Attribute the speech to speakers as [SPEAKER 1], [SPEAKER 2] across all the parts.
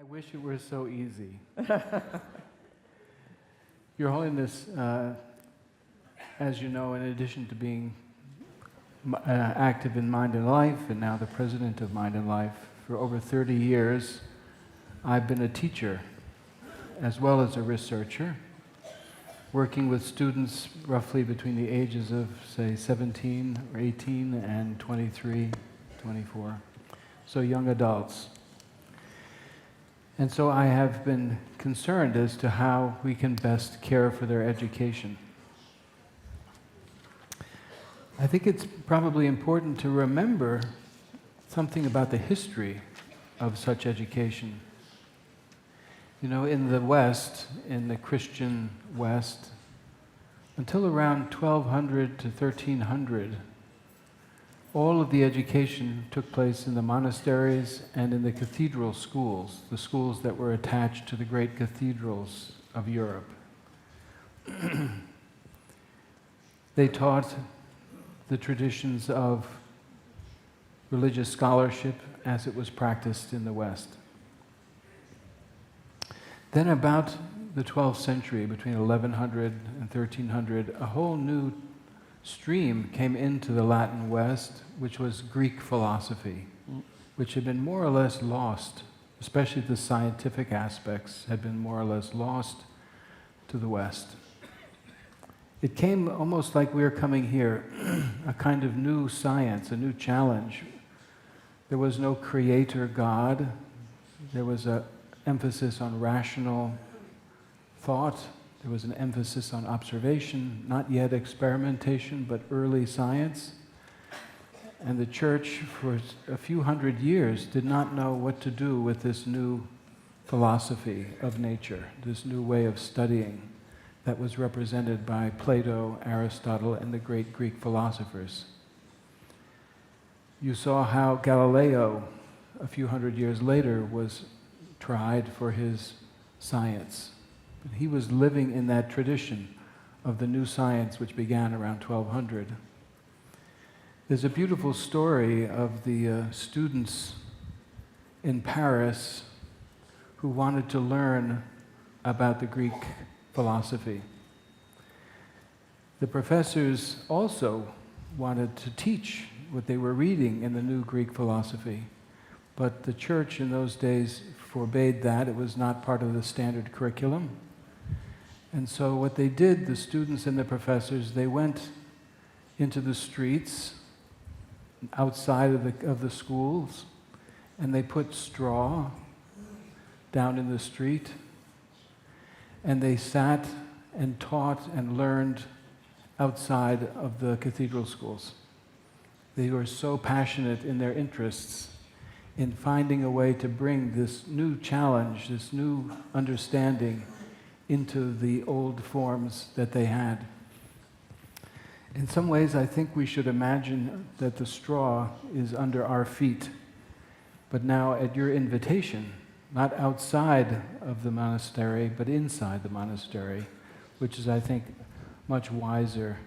[SPEAKER 1] I wish it were so easy. Your Holiness, as you know, in addition to being active in Mind and Life, and now the president of Mind and Life, for over 30 years, I've been a teacher as well as a researcher, working with students roughly between the ages of, say, 17 or 18 and 23, 24, so young adults. And so I have been concerned as to how we can best care for their education. I think it's probably important to remember something about the history of such education. You know, in the West, in the Christian West, until around 1200 to 1300, all of the education took place in the monasteries and in the cathedral schools, the schools that were attached to the great cathedrals of Europe. They taught the traditions of religious scholarship as it was practiced in the West. Then about the 12th century, between 1100 and 1300, a whole new stream came into the Latin West, which was Greek philosophy, which had been more or less lost, especially the scientific aspects had been more or less lost to the West. It came almost like we were coming here, a kind of new science, a new challenge. There was no creator God. There was an emphasis on rational thought. There was an emphasis on observation, not yet experimentation, but early science. And the church, for a few hundred years, did not know what to do with this new philosophy of nature, this new way of studying that was represented by Plato, Aristotle, and the great Greek philosophers. You saw how Galileo, a few hundred years later, was tried for his science. He was living in that tradition of the new science which began around 1200. There's a beautiful story of the students in Paris who wanted to learn about the Greek philosophy. The professors also wanted to teach what they were reading in the new Greek philosophy, but the church in those days forbade that. It was not part of the standard curriculum. And so what they did, the students and the professors, they went into the streets outside of the schools, and they put straw down in the street, and they sat and taught and learned outside of the cathedral schools. They were so passionate in their interests in finding a way to bring this new challenge, this new understanding into the old forms that they had. In some ways, I think we should imagine that the straw is under our feet, but now at your invitation, not outside of the monastery, but inside the monastery, which is, I think, much wiser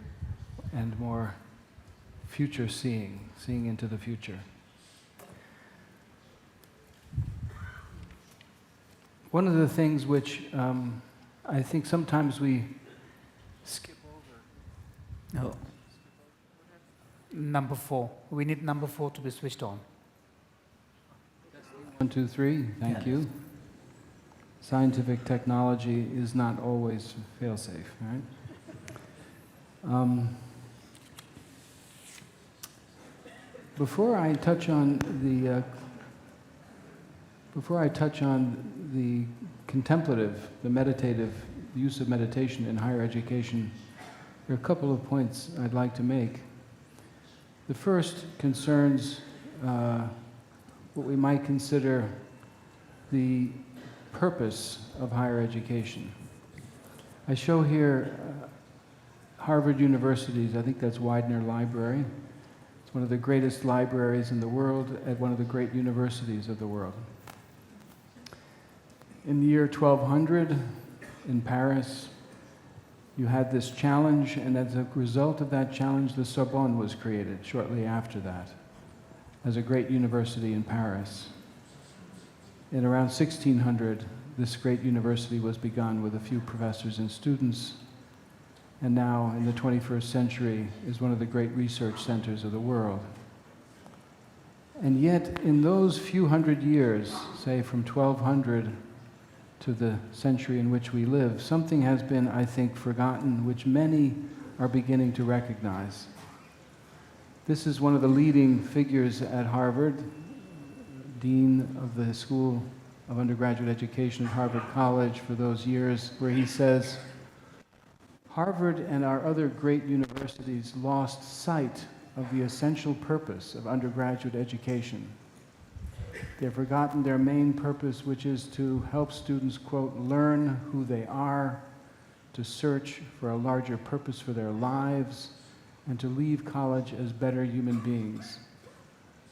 [SPEAKER 1] and more future-seeing, seeing into the future. One of the things which I think sometimes we skip over.
[SPEAKER 2] No. Number 4. We need number 4 to be switched on.
[SPEAKER 1] 1, 2, 3. Thank you. Scientific technology is not always fail-safe, right? Before I touch on the contemplative, the meditative use of meditation in higher education, there are a couple of points I'd like to make. The first concerns what we might consider the purpose of higher education. I show here Harvard University's, I think that's Widener Library. It's one of the greatest libraries in the world at one of the great universities of the world. In the year 1200, in Paris, you had this challenge, and as a result of that challenge, the Sorbonne was created shortly after that, as a great university in Paris. In around 1600, this great university was begun with a few professors and students, and now in the 21st century is one of the great research centers of the world. And yet, in those few hundred years, say from 1200 to the century in which we live, something has been, I think, forgotten, which many are beginning to recognize. This is one of the leading figures at Harvard, dean of the School of Undergraduate Education at Harvard College for those years, where he says, Harvard and our other great universities lost sight of the essential purpose of undergraduate education. They've forgotten their main purpose, which is to help students, quote, learn who they are, to search for a larger purpose for their lives, and to leave college as better human beings.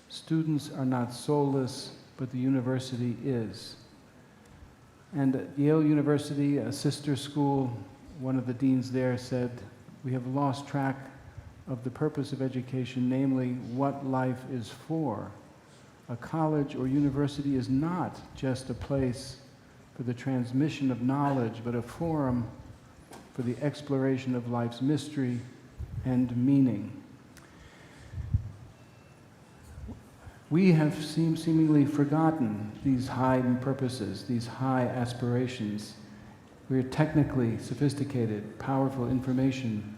[SPEAKER 1] Students are not soulless, but the university is. And at Yale University, a sister school, one of the deans there said, we have lost track of the purpose of education, namely what life is for. A college or university is not just a place for the transmission of knowledge, but a forum for the exploration of life's mystery and meaning. We have seemingly forgotten these high purposes, these high aspirations. We are technically sophisticated, powerful information.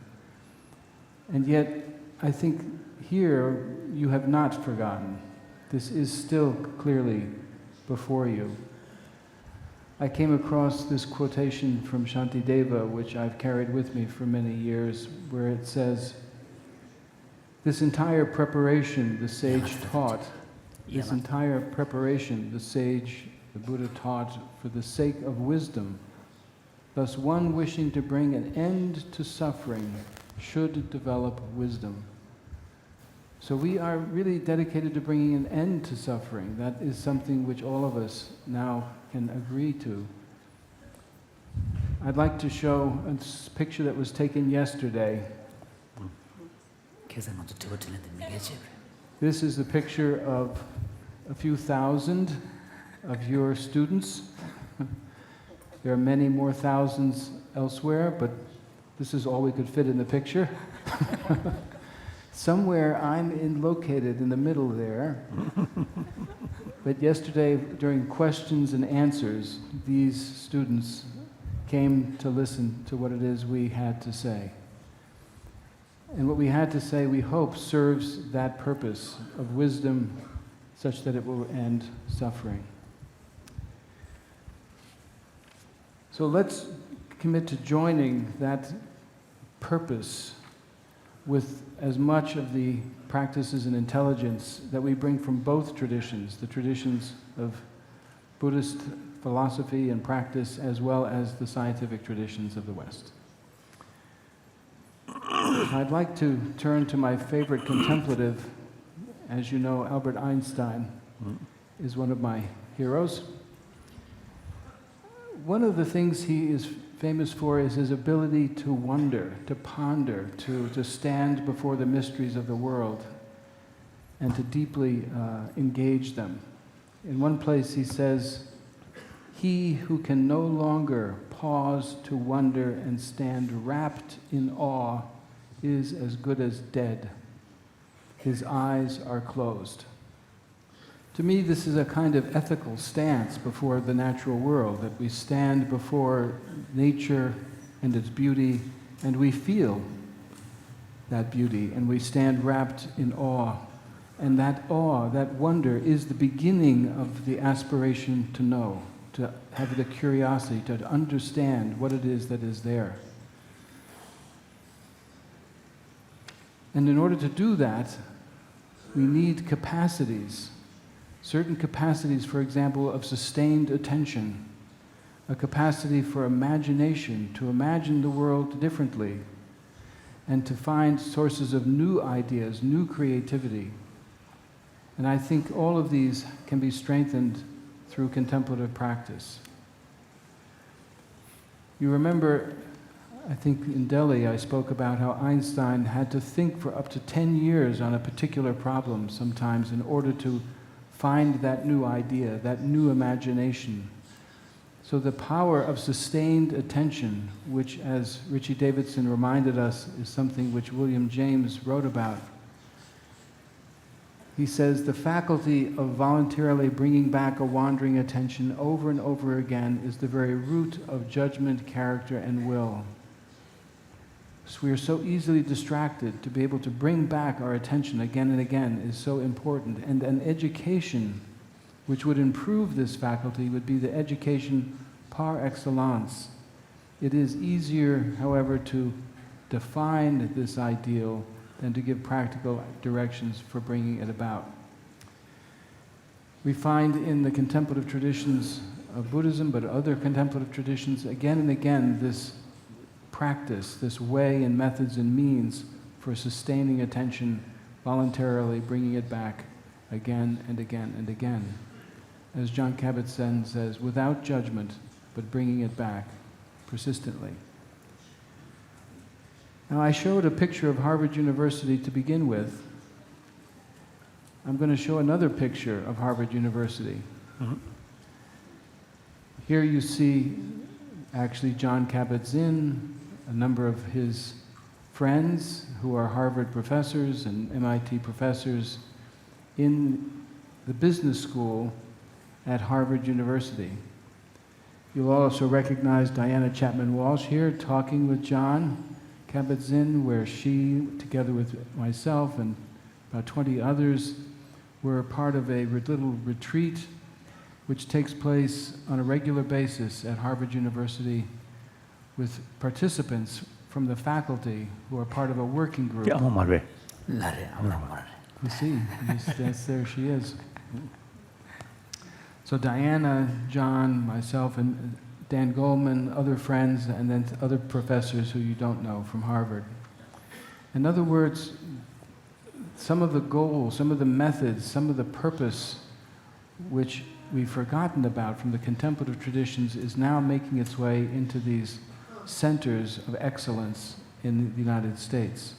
[SPEAKER 1] And yet, I think here you have not forgotten. This is still clearly before you. I came across this quotation from Shantideva, which I've carried with me for many years, where it says, this entire preparation the sage taught, this entire preparation the sage, the Buddha taught for the sake of wisdom. Thus one wishing to bring an end to suffering should develop wisdom. So we are really dedicated to bringing an end to suffering. That is something which all of us now can agree to. I'd like to show a picture that was taken yesterday. This is a picture of a few thousand of your students. There are many more thousands elsewhere, but this is all we could fit in the picture. Somewhere I'm located in the middle there. But yesterday, during questions and answers, these students came to listen to what it is we had to say. And what we had to say, we hope, serves that purpose of wisdom such that it will end suffering. So let's commit to joining that purpose with as much of the practices and intelligence that we bring from both traditions, the traditions of Buddhist philosophy and practice, as well as the scientific traditions of the West. I'd like to turn to my favorite contemplative. As you know, Albert Einstein is one of my heroes. One of the things he is famous for is his ability to wonder, to ponder, to stand before the mysteries of the world and to deeply engage them. In one place he says, "He who can no longer pause to wonder and stand wrapped in awe is as good as dead. His eyes are closed." To me, this is a kind of ethical stance before the natural world, that we stand before nature and its beauty, and we feel that beauty, and we stand wrapped in awe. And that awe, that wonder, is the beginning of the aspiration to know, to have the curiosity, to understand what it is that is there. And in order to do that, we need capacities. Certain capacities, for example, of sustained attention, a capacity for imagination, to imagine the world differently, and to find sources of new ideas, new creativity. And I think all of these can be strengthened through contemplative practice. You remember, I think in Delhi I spoke about how Einstein had to think for up to 10 years on a particular problem sometimes in order to find that new idea, that new imagination. So the power of sustained attention, which, as Richie Davidson reminded us, is something which William James wrote about. He says, the faculty of voluntarily bringing back a wandering attention over and over again is the very root of judgment, character, and will. So we are so easily distracted. To be able to bring back our attention again and again is so important. And an education which would improve this faculty would be the education par excellence. It is easier, however, to define this ideal than to give practical directions for bringing it about. We find in the contemplative traditions of Buddhism, but other contemplative traditions, again and again, this practice, this way and methods and means for sustaining attention, voluntarily bringing it back again and again and again. As John Kabat-Zinn says, without judgment, but bringing it back persistently. Now, I showed a picture of Harvard University to begin with. I'm going to show another picture of Harvard University.
[SPEAKER 3] Mm-hmm.
[SPEAKER 1] Here you see actually John Kabat-Zinn, a number of his friends who are Harvard professors and MIT professors in the business school at Harvard University. You'll also recognize Diana Chapman Walsh here talking with John Kabat-Zinn, where she, together with myself and about 20 others, were part of a little retreat which takes place on a regular basis at Harvard University with participants from the faculty who are part of a working group.
[SPEAKER 3] 아무 말 왜?
[SPEAKER 2] 나래, 아무나 말해.
[SPEAKER 1] You see, yes, there she is. So Diana, John, myself, and Dan Goldman, other friends, and then other professors who you don't know from Harvard. In other words, some of the goals, some of the methods, some of the purpose which we've forgotten about from the contemplative traditions is now making its way into these centers of excellence in the United States.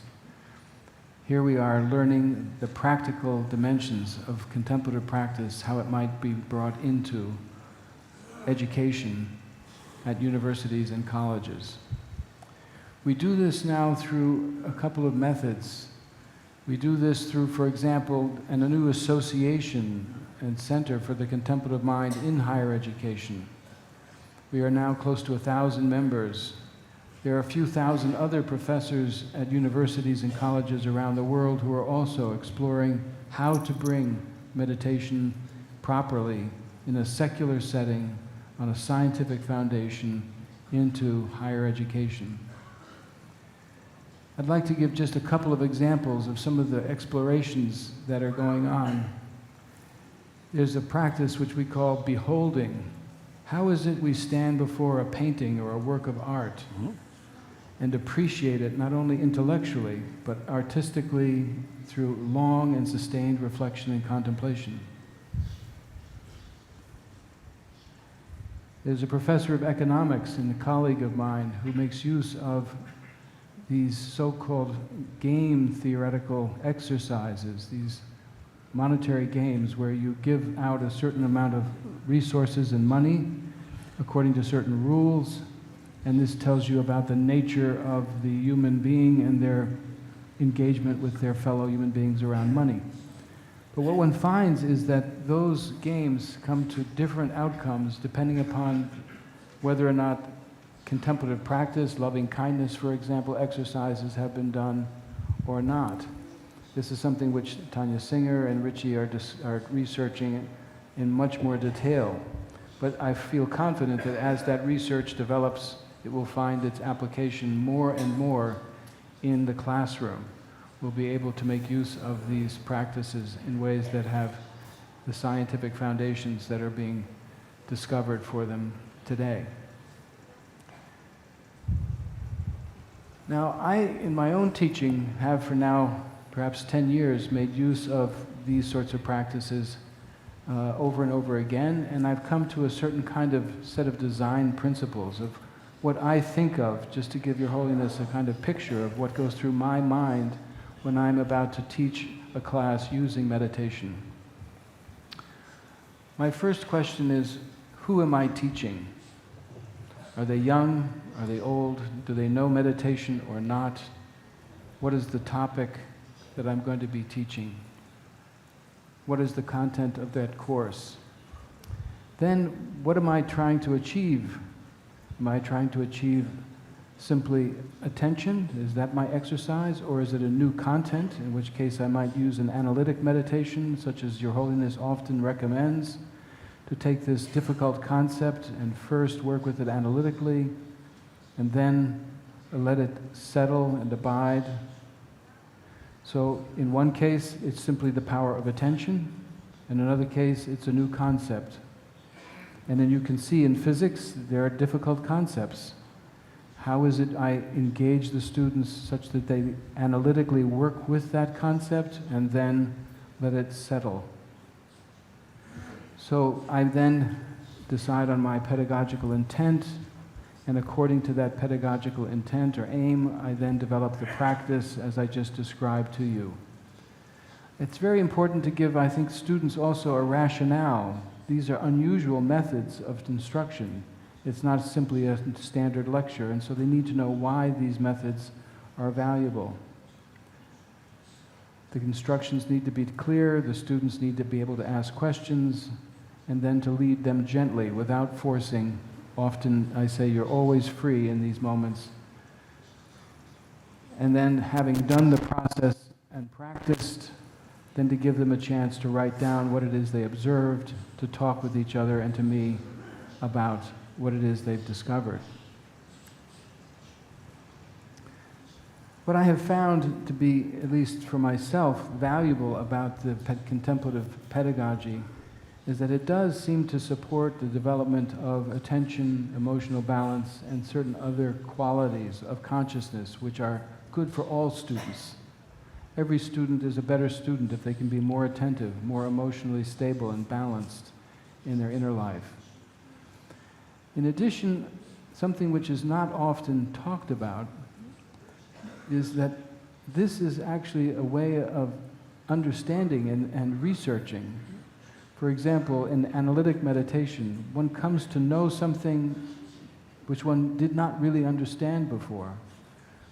[SPEAKER 1] Here we are learning the practical dimensions of contemplative practice, how it might be brought into education at universities and colleges. We do this now through a couple of methods. We do this through, for example, a new association and center for the contemplative mind in higher education. We are now close to 1,000 members. There are a few thousand other professors at universities and colleges around the world who are also exploring how to bring meditation properly in a secular setting on a scientific foundation into higher education. I'd like to give just a couple of examples of some of the explorations that are going on. There's a practice which we call beholding. How is it we stand before a painting or a work of art and appreciate it not only intellectually, but artistically through long and sustained reflection and contemplation? There's a professor of economics and a colleague of mine who makes use of these so-called game theoretical exercises, these monetary games where you give out a certain amount of resources and money according to certain rules, and this tells you about the nature of the human being and their engagement with their fellow human beings around money. But what one finds is that those games come to different outcomes depending upon whether or not contemplative practice, loving kindness, for example, exercises have been done or not. This is something which Tanya Singer and Richie are researching in much more detail. But I feel confident that as that research develops, it will find its application more and more in the classroom. We'll be able to make use of these practices in ways that have the scientific foundations that are being discovered for them today. Now, I, in my own teaching, have for now perhaps 10 years made use of these sorts of practices over and over again, and I've come to a certain kind of set of design principles of what I think of, just to give Your Holiness a kind of picture of what goes through my mind when I'm about to teach a class using meditation. My first question is, who am I teaching? Are they young? Are they old? Do they know meditation or not? What is the topic that I'm going to be teaching? What is the content of that course? Then, what am I trying to achieve? Am I trying to achieve simply attention? Is that my exercise? Or is it a new content, in which case I might use an analytic meditation, such as Your Holiness often recommends, to take this difficult concept and first work with it analytically, and then let it settle and abide. So in one case, it's simply the power of attention. In another case, it's a new concept. And then you can see in physics, there are difficult concepts. How is it I engage the students such that they analytically work with that concept and then let it settle? So I then decide on my pedagogical intent, and according to that pedagogical intent or aim, I then develop the practice as I just described to you. It's very important to give, I think, students also a rationale. These are unusual methods of instruction. It's not simply a standard lecture, and so they need to know why these methods are valuable. The instructions need to be clear, the students need to be able to ask questions, and then to lead them gently without forcing. Often I say you're always free in these moments. And then having done the process and practiced, then to give them a chance to write down what it is they observed, to talk with each other and to me about what it is they've discovered. What I have found to be, at least for myself, valuable about the contemplative pedagogy is that it does seem to support the development of attention, emotional balance, and certain other qualities of consciousness which are good for all students. Every student is a better student if they can be more attentive, more emotionally stable and balanced in their inner life. In addition, something which is not often talked about is that this is actually a way of understanding and researching. For example, in analytic meditation, one comes to know something which one did not really understand before.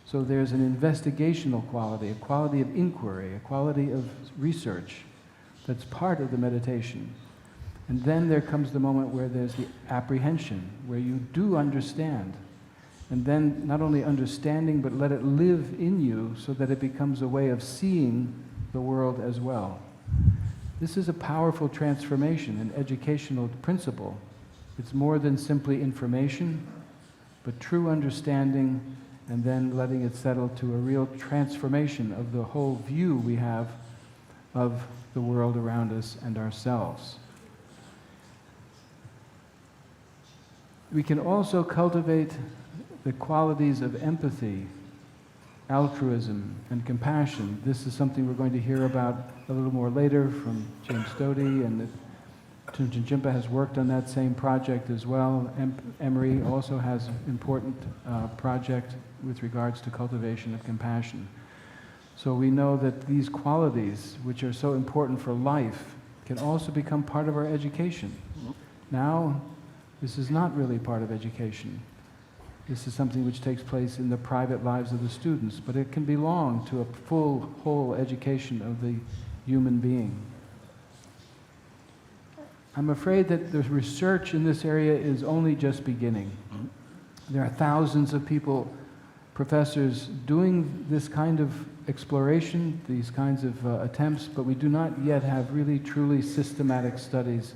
[SPEAKER 1] So there's an investigational quality, a quality of inquiry, a quality of research that's part of the meditation. And then there comes the moment where there's the apprehension, where you do understand. And then not only understanding, but let it live in you so that it becomes a way of seeing the world as well. This is a powerful transformation, an educational principle. It's more than simply information, but true understanding, and then letting it settle to a real transformation of the whole view we have of the world around us and ourselves. We can also cultivate the qualities of empathy, altruism, and compassion. This is something we're going to hear about a little more later from James Doty, and Tunchen Jimpa has worked on that same project as well. Emory also has an important project with regards to cultivation of compassion. So we know that these qualities, which are so important for life, can also become part of our education. Now, this is not really part of education. This is something which takes place in the private lives of the students, but it can belong to a full, whole education of the human being. I'm afraid that the research in this area is only just beginning. There are thousands of people, professors, doing this kind of exploration, these kinds of attempts, but we do not yet have really truly systematic studies,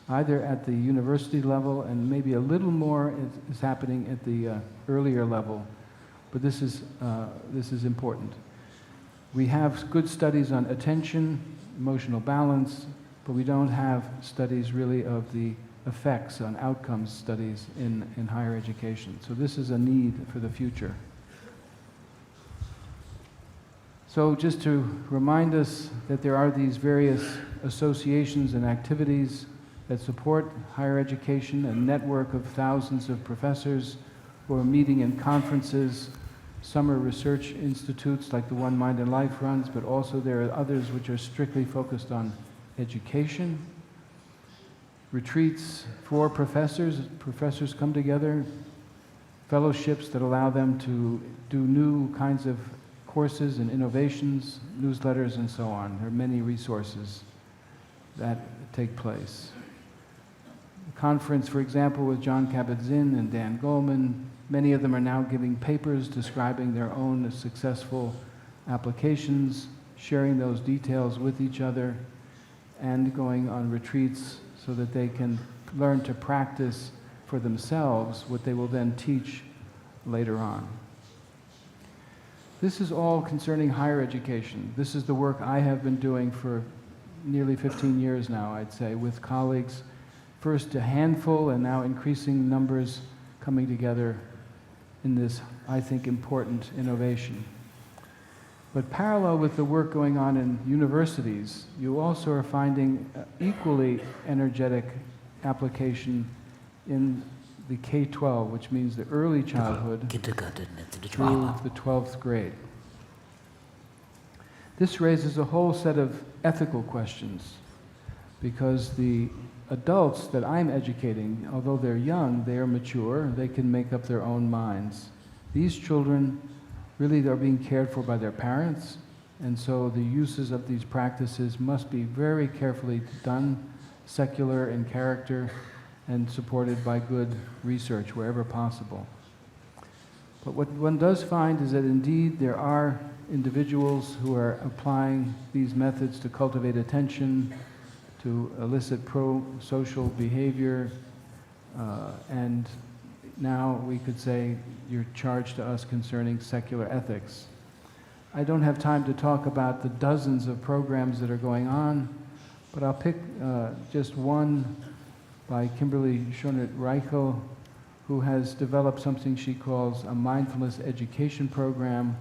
[SPEAKER 1] either at the university level, and maybe a little more is happening at the earlier level. But this is important. We have good studies on attention, emotional balance, but we don't have studies really of the effects on outcomes studies in higher education. So this is a need for the future. So just to remind us that there are these various associations and activities that support higher education, a network of thousands of professors who are meeting in conferences. Some are research institutes like the one Mind and Life runs, but also there are others which are strictly focused on education. retreats for professors. Professors come together, fellowships that allow them to do new kinds of courses and innovations, newsletters, and so on. There are many resources that take place. A conference, for example, with John Kabat-Zinn and Dan Goleman. Many of them are now giving papers describing their own successful applications, sharing those details with each other, and going on retreats so that they can learn to practice for themselves what they will then teach later on. This is all concerning higher education. This is the work I have been doing for nearly 15 years now, I'd say, with colleagues, first a handful and now increasing numbers coming together in this, I think, important innovation. But parallel with the work going on in universities, you also are finding equally energetic application in the K-12, which means the early childhood through the 12th grade. This raises a whole set of ethical questions, because the adults that I'm educating, although they're young, they are mature, they can make up their own minds. These children really are being cared for by their parents, and so the uses of these practices must be very carefully done, secular in character, and supported by good research wherever possible. But what one does find is that indeed there are individuals who are applying these methods to cultivate attention, to elicit pro-social behavior, and now we could say you're charged to us concerning secular ethics. I don't have time to talk about the dozens of programs that are going on, but I'll pick just one by Kimberly Schonert-Reichel, who has developed something she calls a mindfulness education program,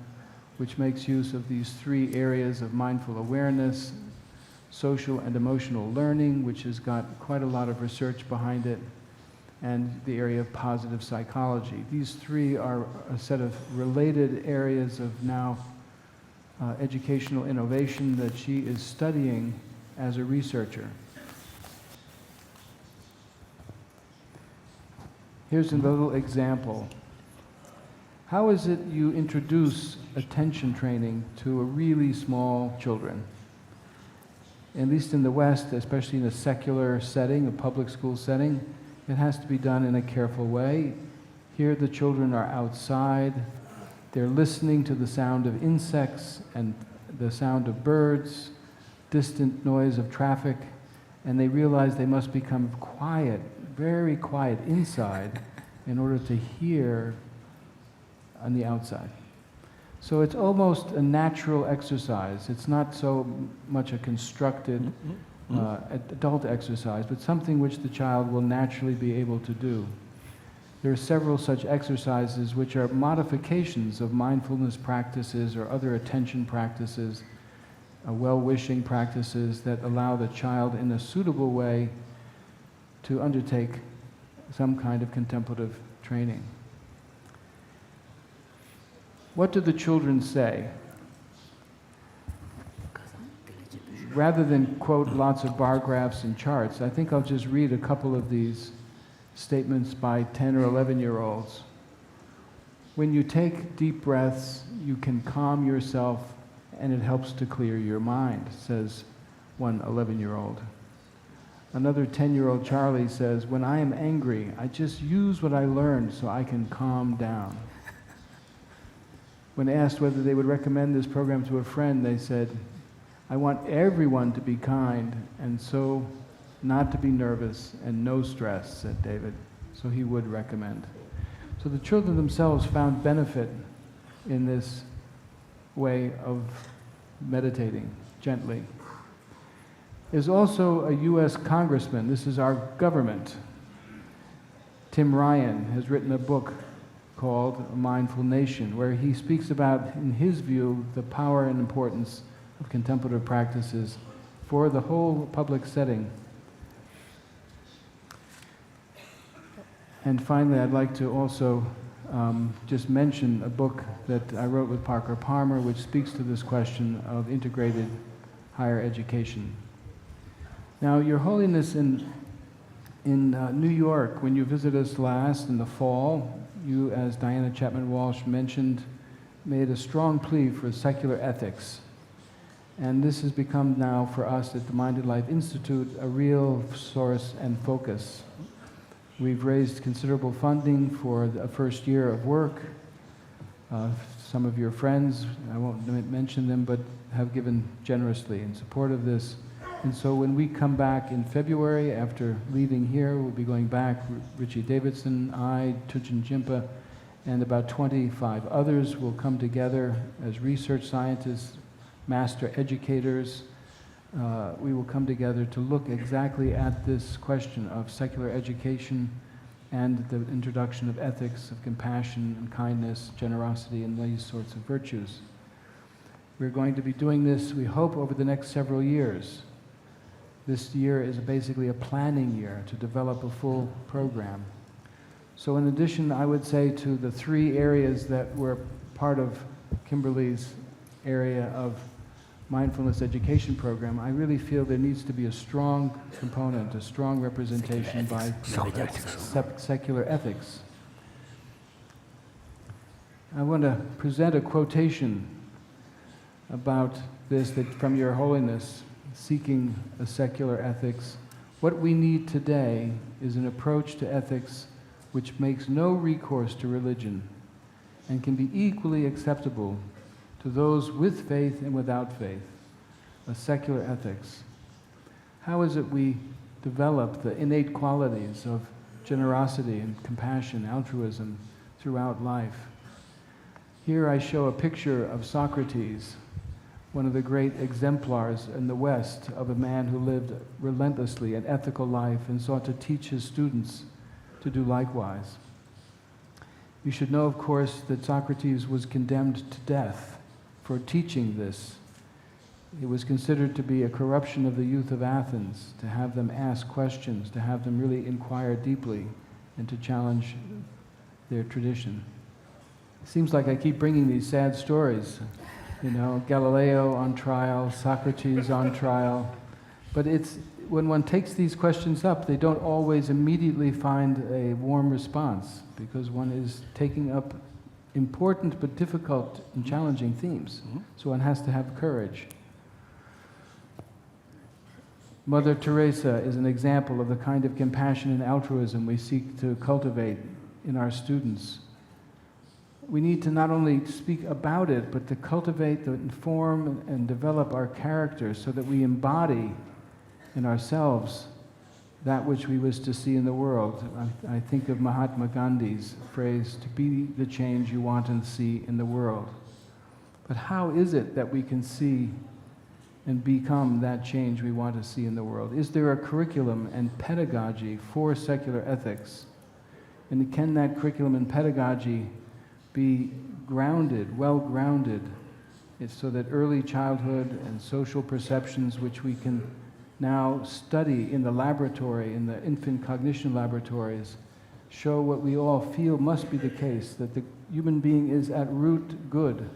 [SPEAKER 1] which makes use of these three areas of mindful awareness, social and emotional learning, which has got quite a lot of research behind it, and the area of positive psychology. These three are a set of related areas of now educational innovation that she is studying as a researcher. Here's a little example. How is it you introduce attention training to a really small children? At least in the West, especially in a secular setting, a public school setting, it has to be done in a careful way. Here the children are outside, they're listening to the sound of insects and the sound of birds, distant noise of traffic, and they realize they must become quiet, very quiet inside in order to hear on the outside. So it's almost a natural exercise. It's not so much a constructed adult exercise, but something which the child will naturally be able to do. There are several such exercises which are modifications of mindfulness practices or other attention practices, well-wishing practices that allow the child in a suitable way to undertake some kind of contemplative training. What do the children say? Rather than quote lots of bar graphs and charts, I think I'll just read a couple of these statements by 10 or 11-year-olds. When you take deep breaths, you can calm yourself and it helps to clear your mind, says one 11-year-old. Another 10-year-old Charlie says, when I am angry, I just use what I learned so I can calm down. When asked whether they would recommend this program to a friend, they said, I want everyone to be kind and so not to be nervous and no stress, said David. So he would recommend. So the children themselves found benefit in this way of meditating gently. There's also a U.S. congressman, this is our government. Tim Ryan has written a book called A Mindful Nation, where he speaks about, in his view, the power and importance of contemplative practices for the whole public setting. And finally, I'd like to also just mention a book that I wrote with Parker Palmer, which speaks to this question of integrated higher education. Now, Your Holiness, in In New York, when you visited us last in the fall, you, as Diana Chapman Walsh mentioned, made a strong plea for secular ethics. And this has become now for us at the Minded Life Institute a real source and focus. We've raised considerable funding for the first year of work. Some of your friends, I won't mention them, but have given generously in support of this. And so when we come back in February, after leaving here, we'll be going back, Richie Davidson, I, Tujin Jimpa, and about 25 others will come together as research scientists, master educators. We will come together to look exactly at this question of secular education and the introduction of ethics, of compassion and kindness, generosity, and these sorts of virtues. We're going to be doing this, we hope, over the next several years. This year is basically a planning year to develop a full program. So in addition, I would say, to the three areas that were part of Kimberly's area of mindfulness education program, I really feel there needs to be a strong component, a strong representation by secular ethics. I want to present a quotation about this that from Your Holiness, seeking a secular ethics. What we need today is an approach to ethics which makes no recourse to religion and can be equally acceptable to those with faith and without faith, a secular ethics. How is it we develop the innate qualities of generosity and compassion, altruism throughout life? Here I show a picture of Socrates, one of the great exemplars in the West of a man who lived relentlessly an ethical life and sought to teach his students to do likewise. You should know, of course, that Socrates was condemned to death for teaching this. It was considered to be a corruption of the youth of Athens, to have them ask questions, to have them really inquire deeply, and to challenge their tradition. It seems like I keep bringing these sad stories. You know, Galileo on trial, Socrates on trial. But it's, when one takes these questions up, they don't always immediately find a warm response, because one is taking up important but difficult and challenging themes. So one has to have courage. Mother Teresa is an example of the kind of compassion and altruism we seek to cultivate in our students. We need to not only speak about it, but to cultivate, to inform and develop our character so that we embody in ourselves that which we wish to see in the world. I think of Mahatma Gandhi's phrase, to be the change you want to see in the world. But how is it that we can see and become that change we want to see in the world? Is there a curriculum and pedagogy for secular ethics? And can that curriculum and pedagogy be grounded, well-grounded, so that early childhood and social perceptions which we can now study in the laboratory, in the infant cognition laboratories, show what we all feel must be the case, that the human being is at root good,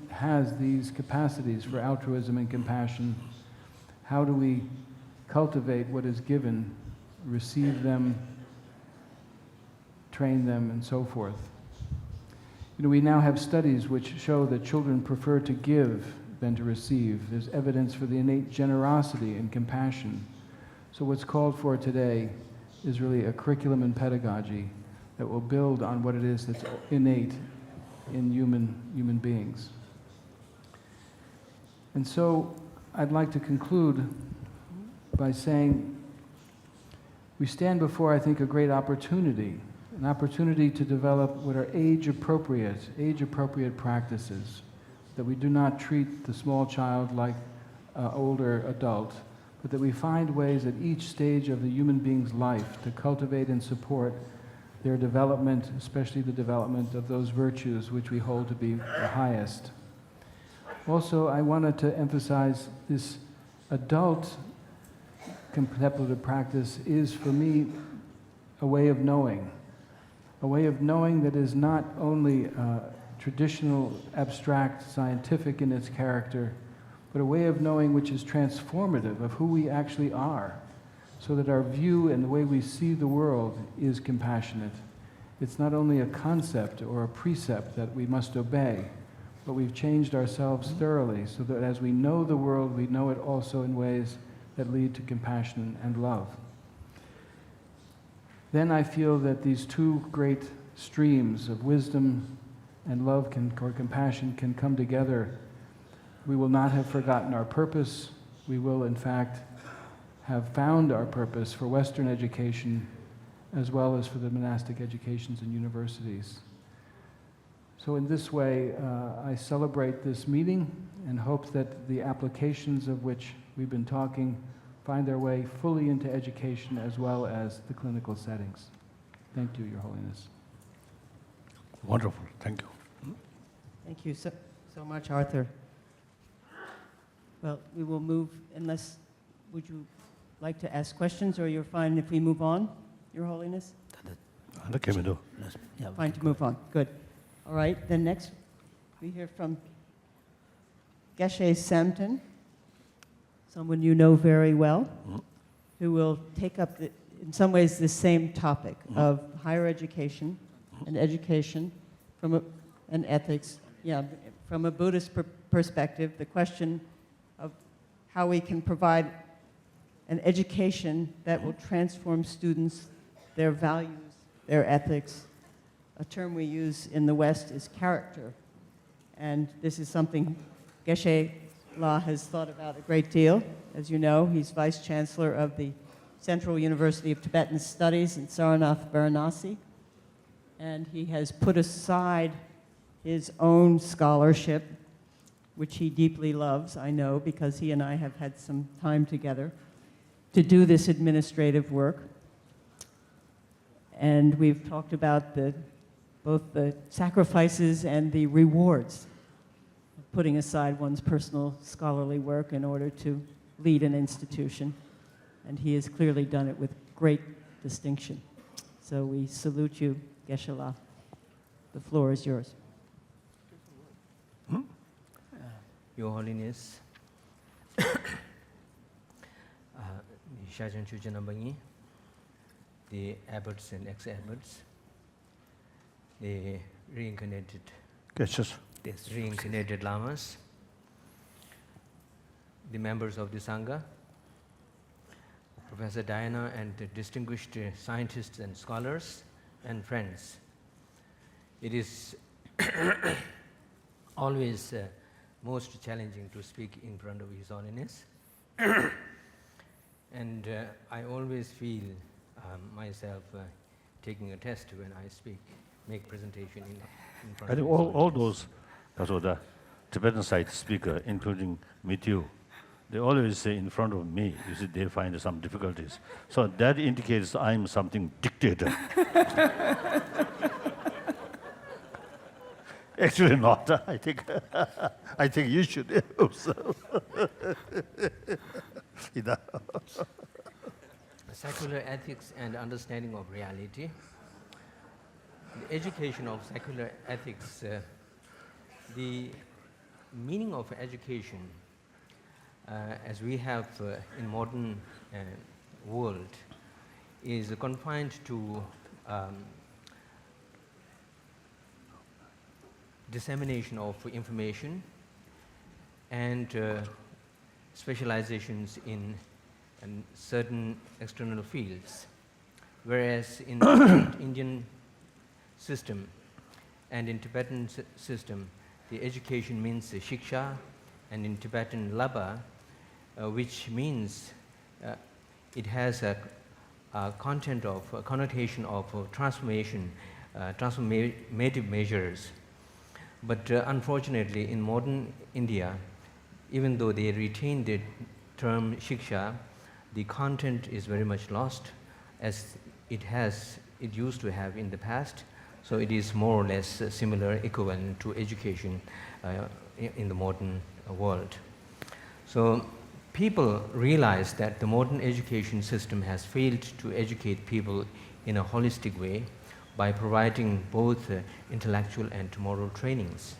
[SPEAKER 1] has these capacities for altruism and compassion. How do we cultivate what is given, receive them, train them, and so forth? You know, we now have studies which show that children prefer to give than to receive. There's evidence for the innate generosity and compassion. So what's called for today is really a curriculum and pedagogy that will build on what it is that's innate in human beings. And so I'd like to conclude by saying we stand before, I think, a great opportunity, an opportunity to develop what are age-appropriate practices, that we do not treat the small child like an older adult, but that we find ways at each stage of the human being's life to cultivate and support their development, especially the development of those virtues which we hold to be the highest. Also, I wanted to emphasize this adult contemplative practice is, for me, a way of knowing that is not only traditional, abstract, scientific in its character, but a way of knowing which is transformative of who we actually are. so that our view and the way we see the world is compassionate. It's not only a concept or a precept that we must obey, but we've changed ourselves thoroughly so that as we know the world, we know it also in ways that lead to compassion and love. Then I feel that these two great streams of wisdom and love or compassion can come together. We will not have forgotten our purpose. We will, in fact, have found our purpose for Western education as well as for the monastic educations and universities. So in this way, I celebrate this meeting and hope that the applications of which we've been talking find their way fully into education as well as the clinical settings. Thank you, Your Holiness.
[SPEAKER 3] Wonderful. Thank you.
[SPEAKER 4] Thank you so much, Arthur. Well, we will move, unless, would you like to ask questions, or you're fine if we move on, Your Holiness? Fine to move on. Good. All right, then next we hear from Geshe Samton, someone you know very well, who will take up, in some ways, the same topic of higher education and education and ethics. Yeah, from a Buddhist perspective, the question of how we can provide an education that will transform students, their values, their ethics. A term we use in the West is character. And this is something Geshe La has thought about a great deal. As you know, he's Vice Chancellor of the Central University of Tibetan Studies in Sarnath, Varanasi. And he has put aside his own scholarship, which he deeply loves, I know, because he and I have had some time together, to do this administrative work. And we've talked about both the sacrifices and the rewards of putting aside one's personal scholarly work in order to lead an institution. And he has clearly done it with great distinction. So we salute you, Geshe La. The floor is yours.
[SPEAKER 5] Your Holiness, Shajan Chujanambangi, the abbots and ex-abbots, the reincarnated lamas, the members of the Sangha, Professor Diana, and the distinguished scientists and scholars and friends. It is always most challenging to speak in front of His Holiness. And I always feel myself taking a test when I speak, make presentation in front
[SPEAKER 3] I
[SPEAKER 5] of
[SPEAKER 3] think
[SPEAKER 5] His
[SPEAKER 3] all
[SPEAKER 5] Holiness.
[SPEAKER 3] those, the Tibetan side speaker, including me too, they always say in front of me, you see, they find some difficulties. So that indicates I'm something dictator. Actually not. I think you should observe.
[SPEAKER 5] Secular ethics and understanding of reality. The education of secular ethics, the meaning of education, as we have in modern world, is confined to dissemination of information and specializations in certain external fields. Whereas in Indian system and in Tibetan system, the education means shiksha, and in Tibetan labha, which means it has a connotation of transformation, transformative measures. But unfortunately, in modern India, even though they retain the term shiksha, the content is very much lost, as it used to have in the past. So it is more or less similar, equivalent to education in the modern world. So people realize that the modern education system has failed to educate people in a holistic way by providing both intellectual and moral trainings.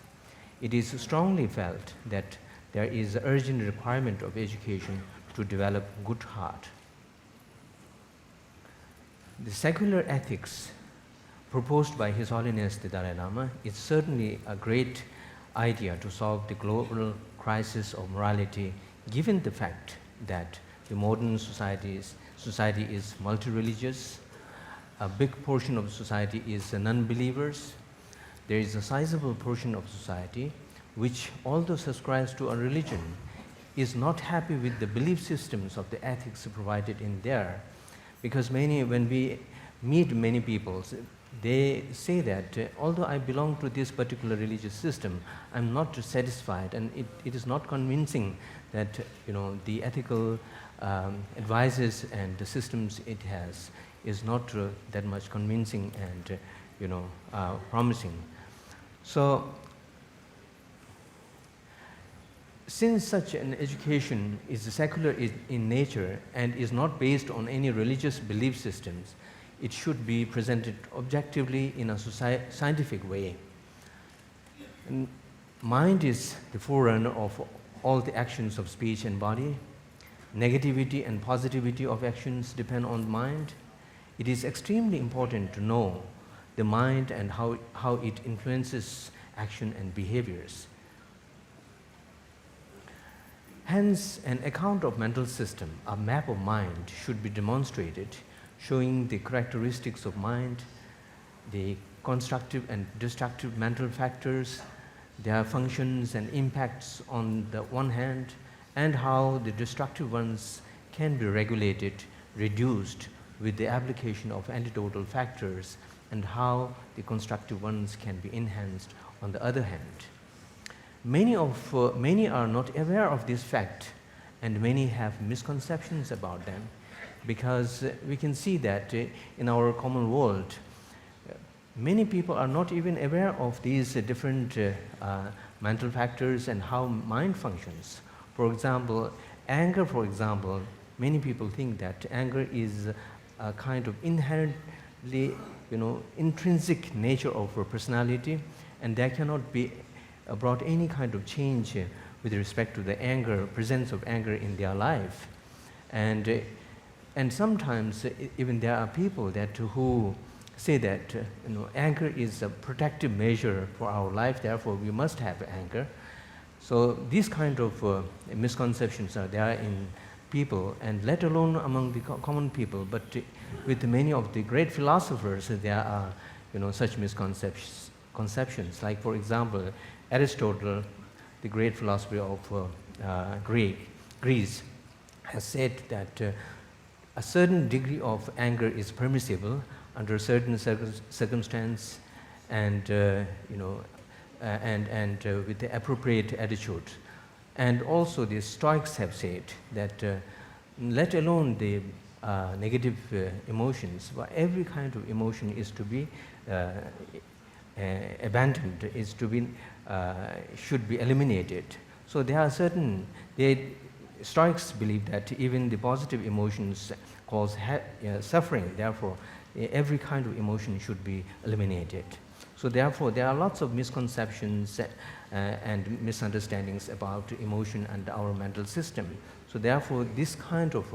[SPEAKER 5] It is strongly felt that there is urgent requirement of education to develop good heart. the secular ethics proposed by His Holiness the Dalai Lama is certainly a great idea to solve the global crisis of morality, given the fact that the modern society is multi-religious, a big portion of society is non-believers. There is a sizable portion of society which, although subscribes to a religion, is not happy with the belief systems of the ethics provided in there. Because when we meet many people, they say that although I belong to this particular religious system, I'm not satisfied, and it is not convincing that the ethical advices and the systems it has is not that much convincing and promising. So, since such an education is secular in nature and is not based on any religious belief systems, it should be presented objectively in a scientific way. And mind is the forerunner of all the actions of speech and body. Negativity and positivity of actions depend on mind. It is extremely important to know the mind and how it influences action and behaviors. Hence, an account of mental system, a map of mind, should be demonstrated, showing the characteristics of mind, the constructive and destructive mental factors, their functions and impacts on the one hand, and how the destructive ones can be regulated, reduced with the application of antidotal factors, and how the constructive ones can be enhanced on the other hand. Many are not aware of this fact, and many have misconceptions about them, because we can see that in our common world, many people are not even aware of these different mental factors and how mind functions. For example, anger, many people think that anger is a kind of inherently, intrinsic nature of a personality, and there cannot be brought any kind of change with respect to the presence of anger in their life. And sometimes even there are people who say that anger is a protective measure for our life, therefore we must have anger. So these kind of misconceptions are there in people, and let alone among the common people, but with many of the great philosophers there are such misconceptions. Like, for example, Aristotle, the great philosopher of Greece, has said that a certain degree of anger is permissible under certain circumstance, and with the appropriate attitude. And also the Stoics have said that let alone the negative emotions, but every kind of emotion is to be abandoned, should be eliminated. So there are Stoics believe that even the positive emotions cause suffering, therefore every kind of emotion should be eliminated. So therefore there are lots of misconceptions and misunderstandings about emotion and our mental system. So therefore this kind of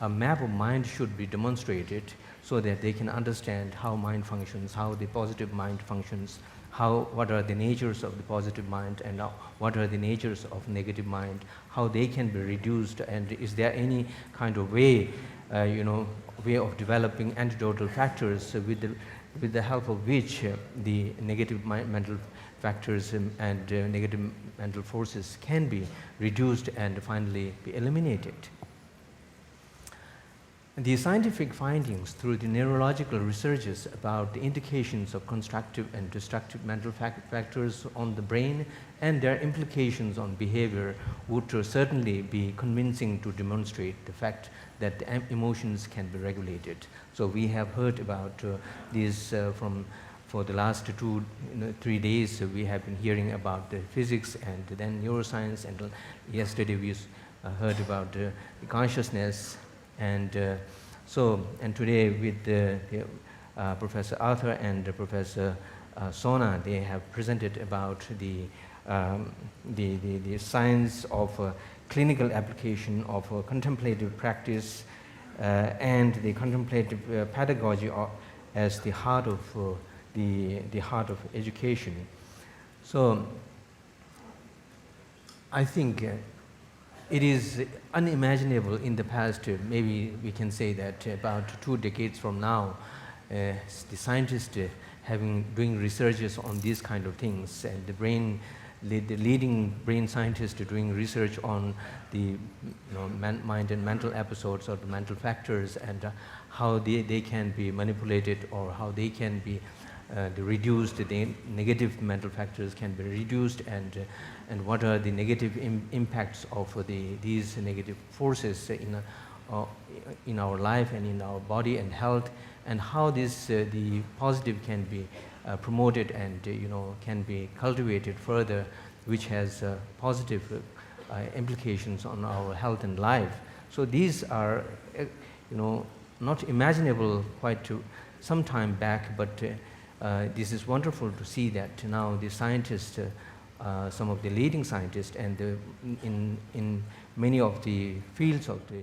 [SPEAKER 5] a map of mind should be demonstrated so that they can understand how mind functions, how the positive mind functions, what are the natures of the positive mind and what are the natures of negative mind, how they can be reduced, and is there any kind of way of developing antidotal factors with the help of which the negative mental factors and negative mental forces can be reduced and finally be eliminated. The scientific findings through the neurological researches about the indications of constructive and destructive mental factors on the brain and their implications on behavior would certainly be convincing to demonstrate the fact that the emotions can be regulated. So we have heard about these for the last 3 days. We have been hearing about the physics and then neuroscience, and yesterday we heard about the consciousness. And today with Professor Arthur and Professor Sona, they have presented about the science of clinical application of contemplative practice and the contemplative pedagogy as the heart of the heart of education. So I think it is unimaginable in the past. Maybe we can say that about 2 decades from now, the scientists doing researches on these kind of things, and the leading brain scientists doing research on the mind and mental episodes or the mental factors, and how they can be manipulated, or how they can be reduced, the negative mental factors can be reduced, and what are the negative impacts of these negative forces in our life and in our body and health, and how the positive can be promoted and can be cultivated further, which has positive implications on our health and life. So these are not imaginable quite some time back, but this is wonderful to see that now the scientists, some of the leading scientists, and in many of the fields of the